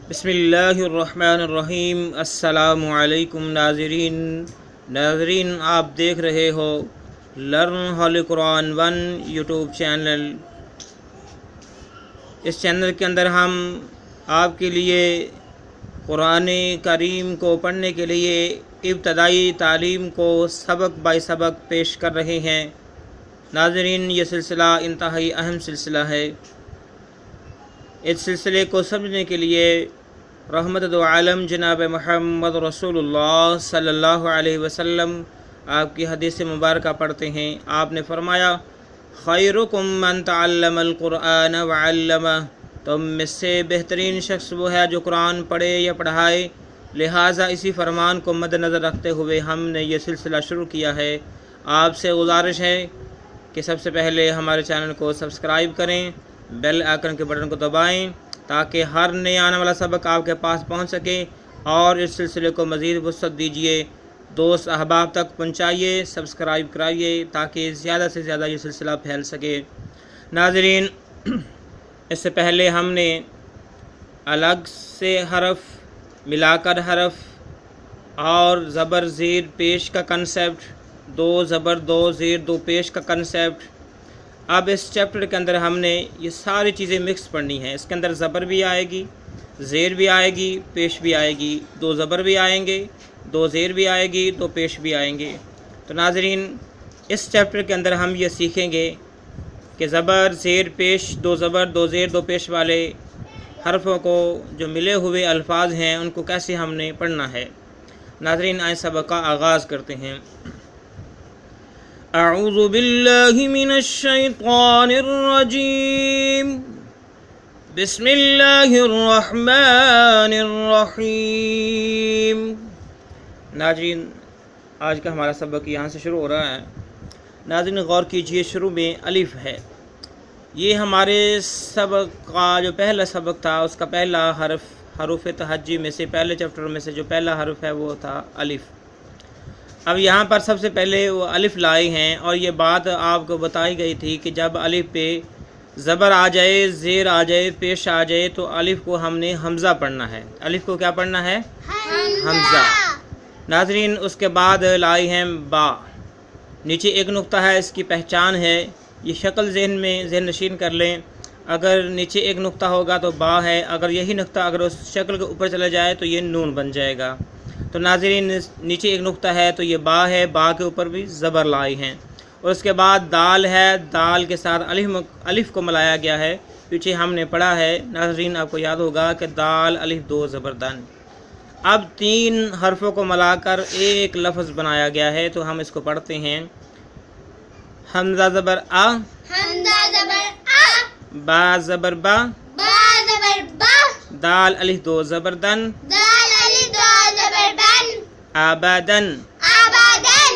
بسم اللہ الرحمن الرحیم۔ السلام علیکم ناظرین، آپ دیکھ رہے ہو learn holy Quran 1 YouTube channel. اس چینل کے اندر ہم آپ کے لیے قرآن کریم کو پڑھنے کے لیے ابتدائی تعلیم کو سبق بائی سبق پیش کر رہے ہیں۔ ناظرین، یہ سلسلہ انتہائی اہم سلسلہ ہے۔ اس سلسلے کو سمجھنے کے لیے رحمت دو عالم جناب محمد رسول اللہ صلی اللہ علیہ وسلم آپ کی حدیث مبارکہ پڑھتے ہیں۔ آپ نے فرمایا، خیرکم من تعلم القرآن وعلمہ، تم میں سے بہترین شخص وہ ہے جو قرآن پڑھے یا پڑھائے۔ لہٰذا اسی فرمان کو مد نظر رکھتے ہوئے ہم نے یہ سلسلہ شروع کیا ہے۔ آپ سے گزارش ہے کہ سب سے پہلے ہمارے چینل کو سبسکرائب کریں، بیل آئکن کے بٹن کو دبائیں تاکہ ہر نئے آنے والا سبق آپ کے پاس پہنچ سکے، اور اس سلسلے کو مزید وسعت دیجیے، دوست احباب تک پہنچائیے، سبسکرائب کرائیے تاکہ زیادہ سے زیادہ یہ سلسلہ پھیل سکے۔ ناظرین، اس سے پہلے ہم نے الگ سے حرف، ملا کر حرف اور زبر زیر پیش کا کنسیپٹ، دو زبر دو زیر دو پیش کا کنسیپٹ۔ اب اس چیپٹر کے اندر ہم نے یہ ساری چیزیں مکس پڑھنی ہیں۔ اس کے اندر زبر بھی آئے گی، زیر بھی آئے گی، پیش بھی آئے گی، دو زبر بھی آئیں گے، دو زیر بھی آئے گی، دو پیش بھی آئیں گے۔ تو ناظرین، اس چیپٹر کے اندر ہم یہ سیکھیں گے کہ زبر، زیر، پیش، دو زبر دو زیر دو پیش والے حرفوں کو جو ملے ہوئے الفاظ ہیں ان کو کیسے ہم نے پڑھنا ہے۔ ناظرین، آئیں سبق کا آغاز کرتے ہیں۔ اعوذ باللہ من الشیطان الرجیم، بسم اللہ الرحمن الرحیم۔ ناظرین، آج کا ہمارا سبق یہاں سے شروع ہو رہا ہے۔ ناظرین غور کیجئے، شروع میں الف ہے۔ یہ ہمارے سبق کا جو پہلا سبق تھا اس کا پہلا حرف، حروف تہجی میں سے پہلے چیپٹر میں سے جو پہلا حرف ہے وہ تھا الف۔ اب یہاں پر سب سے پہلے وہ الف لائے ہیں، اور یہ بات آپ کو بتائی گئی تھی کہ جب الف پہ زبر آ جائے، زیر آ جائے، پیش آ جائے تو الف کو ہم نے حمزہ پڑھنا ہے۔ الف کو کیا پڑھنا ہے؟ حمزہ۔ ناظرین، اس کے بعد لائے ہیں با۔ نیچے ایک نقطہ ہے، اس کی پہچان ہے، یہ شکل ذہن نشین کر لیں۔ اگر نیچے ایک نقطہ ہوگا تو با ہے، اگر یہی نقطہ اگر اس شکل کے اوپر چلا جائے تو یہ نون بن جائے گا۔ تو ناظرین، نیچے ایک نقطہ ہے تو یہ با ہے، با کے اوپر بھی زبر لائی ہیں، اور اس کے بعد دال ہے، دال کے ساتھ الف کو ملایا گیا ہے۔ پیچھے ہم نے پڑھا ہے ناظرین، آپ کو یاد ہوگا کہ دال الف دو زبر دن۔ اب تین حرفوں کو ملا کر ایک لفظ بنایا گیا ہے، تو ہم اس کو پڑھتے ہیں۔ حمزہ زبر آ، حمزہ زبر آ، با زبر با، با زبر با، دال الف دو زبر دن، دال الف دو زبر دن، آبادن۔ آبادن۔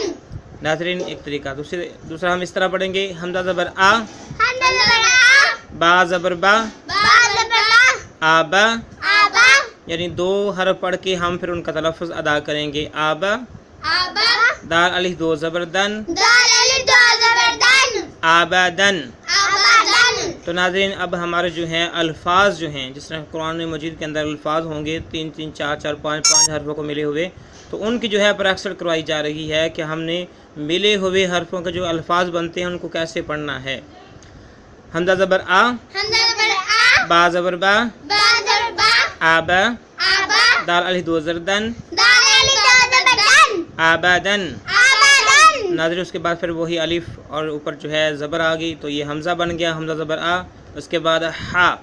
ناظرین، ایک طریقہ دوسرا ہم اس طرح پڑھیں گے۔ حمزہ زبر آ، حمزہ زبر آ، با زبر با، با زبر با، آبا، آبا، یعنی دو حرف پڑھ کے ہم پھر ان کا تلفظ ادا کریں گے۔ آبا، آبا، دال الف دو زبر دن، دال الف دو زبر دن، آبادن۔ آبادن۔ تو ناظرین، اب ہمارے جو ہیں الفاظ جو ہیں، جس طرح قرآن مجید کے اندر الفاظ ہوں گے 3 3 4 4 5 5 حرفوں کو ملے ہوئے، تو ان کی جو ہے پریکٹس کروائی جا رہی ہے کہ ہم نے ملے ہوئے حرفوں کے جو الفاظ بنتے ہیں ان کو کیسے پڑھنا ہے۔ حمزہ زبر آ، حمزہ زبر آ، با زبر با، با زبر با، آبا، آبا، دال الف دو زبر دن، دال الف دو زبر دن، آبادن۔ آبادن۔ ناظرین، اس کے بعد پھر وہی الف اور اوپر جو ہے زبر آ گئی، تو یہ حمزہ بن گیا، حمزہ زبر آ۔ اس کے بعد ہا،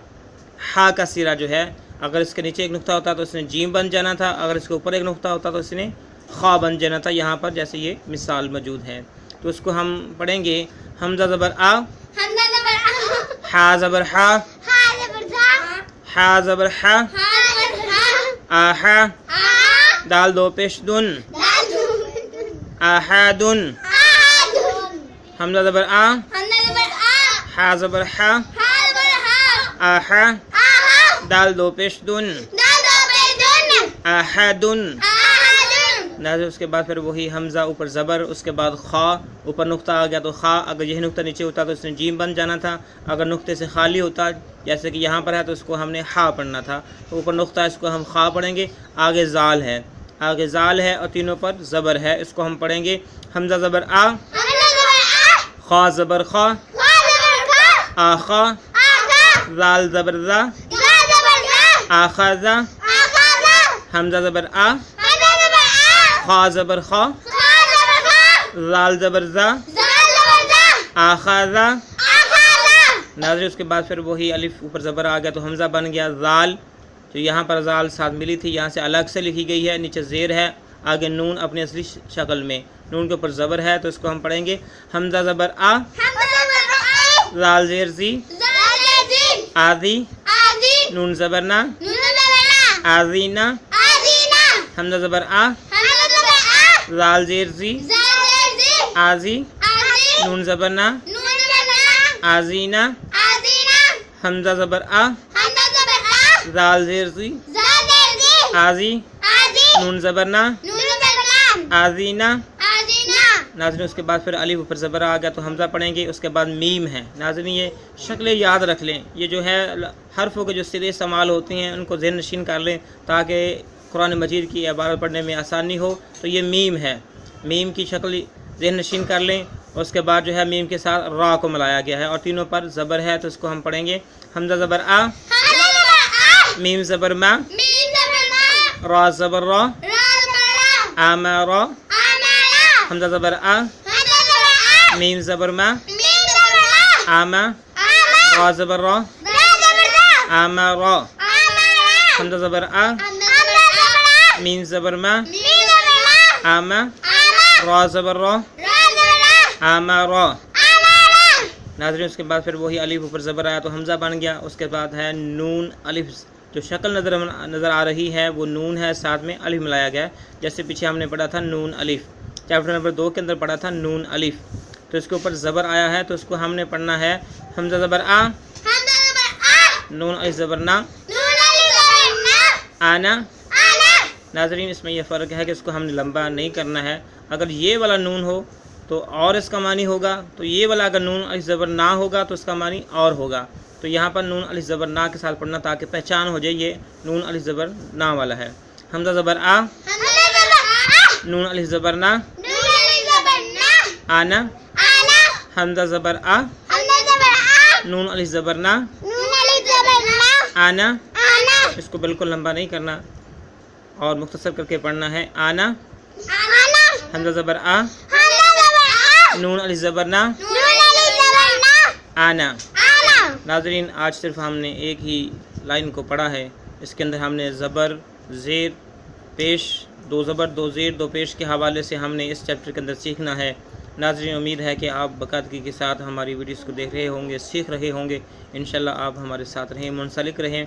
ہا کا سیرہ جو ہے، اگر اس کے نیچے ایک نقطہ ہوتا تو اس نے جیم بن جانا تھا، اگر اس کے اوپر ایک نقطہ ہوتا تو اس نے خا بن جانا تھا، یہاں پر جیسے یہ مثال موجود ہے۔ تو اس کو ہم پڑھیں گے۔ حمزہ زبر آ، حمزہ زبر آ، ہا زبر ہا، ہا زبر ذا، ہا زبر ہا، ہا زبر ہا، آہا، آ، دال دو پیش دن، دال آہادن۔ آدن۔ حمزہ زبر آ، حمزہ زبر آ، ہا زبر ہا، ہا زبر ہا، آہا، آہا، دال دو پیش دن، دال دو پیش دن، آہادن۔ آہادن۔ ناظرین اس کے بعد پھر وہی حمزہ اوپر زبر، اس کے بعد خا اوپر نقطہ آ گیا تو خا، اگر یہی نقطہ نیچے ہوتا تو اس نے جیم بن جانا تھا، اگر نقطے سے خالی ہوتا جیسے کہ یہاں پر ہے تو اس کو ہم نے ہا پڑھنا تھا، تو اوپر نقطہ ہے اس کو ہم خا پڑھیں گے، آگے زال ہے، آگے زال ہے اور تینوں پر زبر ہے، اس کو ہم پڑھیں گے حمزہ زبر آ، خا زبر خا، آخا، زال زبر زا، آخذا، حمزہ زبر آ، خا زبر خا، زال زبر زا، آخذا۔ ناظرین اس کے بعد پھر وہی الف اوپر زبر آ گیا تو حمزہ بن گیا زال، جو یہاں پر زال ساتھ ملی تھی یہاں سے الگ سے لکھی گئی ہے، نیچے زیر ہے، آگے نون اپنی اصلی شکل میں، نون کے اوپر زبر ہے تو اس کو ہم پڑھیں گے حمزہ زبر آ، زال زیر زی، آذی، نون زبر نا، آذینا، حمزہ زبر آ، زال زیر زی، آذی، نون زبر نا، آذینا، حمزہ زبر آ، زال زیر زی، آذی، نون زبر نا، آذینا۔ ناظرین اس کے بعد پھر الف اوپر زبر آ گیا تو حمزہ پڑھیں گے، اس کے بعد میم ہے۔ ناظرین یہ شکلیں یاد رکھ لیں، یہ جو ہے حرفوں کے جو سرے استعمال ہوتے ہیں ان کو ذہن نشین کر لیں تاکہ قرآن مجید کی عبارت پڑھنے میں آسانی ہو۔ تو یہ میم ہے، میم کی شکل ذہن نشین کر لیں، اور اس کے بعد جو ہے میم کے ساتھ را کو ملایا گیا ہے اور تینوں پر زبر ہے تو اس کو ہم پڑھیں گے حمزہ زبر آ، میم زبر ما، را زبر را، آمارا، حمزہ زبر آ، میم زبر ما، آما، را زبر را، آمارا، حمزہ زبر آ، میم زبر ما، آما، را زبر را، آمارا۔ ناظرین اس کے بعد پھر وہی الف اوپر زبر آیا تو حمزہ بن گیا، اس کے بعد ہے نون الف، جو شکل نظر آ رہی ہے وہ نون ہے، ساتھ میں الف ملایا گیا ہے، جیسے پیچھے ہم نے پڑھا تھا نون الف، چیپٹر نمبر 2 کے اندر پڑھا تھا نون الف، تو اس کے اوپر زبر آیا ہے تو اس کو ہم نے پڑھنا ہے حمزہ زبر آ، نون الف زبر نا، آنا۔ ناظرین اس میں یہ فرق ہے کہ اس کو ہم نے لمبا نہیں کرنا ہے، اگر یہ والا نون ہو تو اور اس کا معنی ہوگا، تو یہ والا اگر نون الف زبر نہ ہوگا تو اس کا معنی اور ہوگا، تو یہاں پر نون الف زبر نا کے ساتھ پڑھنا تاکہ پہچان ہو جائے یہ نون الف زبر نا والا ہے۔ حمزہ زبر آ، نون الف زبر نا، آنا، حمزہ زبر آ، نون الف زبر نا، آنا، اس کو بالکل لمبا نہیں کرنا اور مختصر کر کے پڑھنا ہے آنا، حمزہ زبر آ، نون الف زبر نا، آنا۔ ناظرین آج صرف ہم نے ایک ہی لائن کو پڑھا ہے، اس کے اندر ہم نے زبر، زیر، پیش، 2 زبر 2 زیر 2 پیش کے حوالے سے ہم نے اس چیپٹر کے اندر سیکھنا ہے۔ ناظرین امید ہے کہ آپ باقاعدگی کے ساتھ ہماری ویڈیوز کو دیکھ رہے ہوں گے، سیکھ رہے ہوں گے، انشاءاللہ آپ ہمارے ساتھ رہیں، منسلک رہیں۔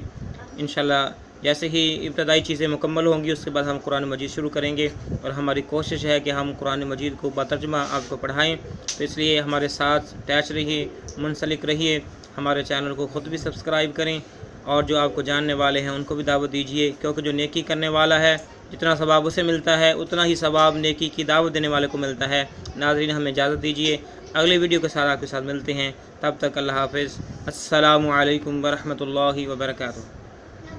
انشاءاللہ جیسے ہی ابتدائی چیزیں مکمل ہوں گی اس کے بعد ہم قرآن مجید شروع کریں گے، اور ہماری کوشش ہے کہ ہم قرآن مجید کو بترجمہ آپ کو پڑھائیں، تو اس لیے ہمارے ساتھ اٹیچ رہیے، منسلک رہیے، ہمارے چینل کو خود بھی سبسکرائب کریں، اور جو آپ کو جاننے والے ہیں ان کو بھی دعوت دیجیے، کیونکہ جو نیکی کرنے والا ہے جتنا ثواب اسے ملتا ہے اتنا ہی ثواب نیکی کی دعوت دینے والے کو ملتا ہے۔ ناظرین ہمیں اجازت دیجیے، اگلی ویڈیو کے ساتھ آپ کے ساتھ ملتے ہیں، تب تک اللہ حافظ، السلام علیکم ورحمۃ اللہ وبرکاتہ۔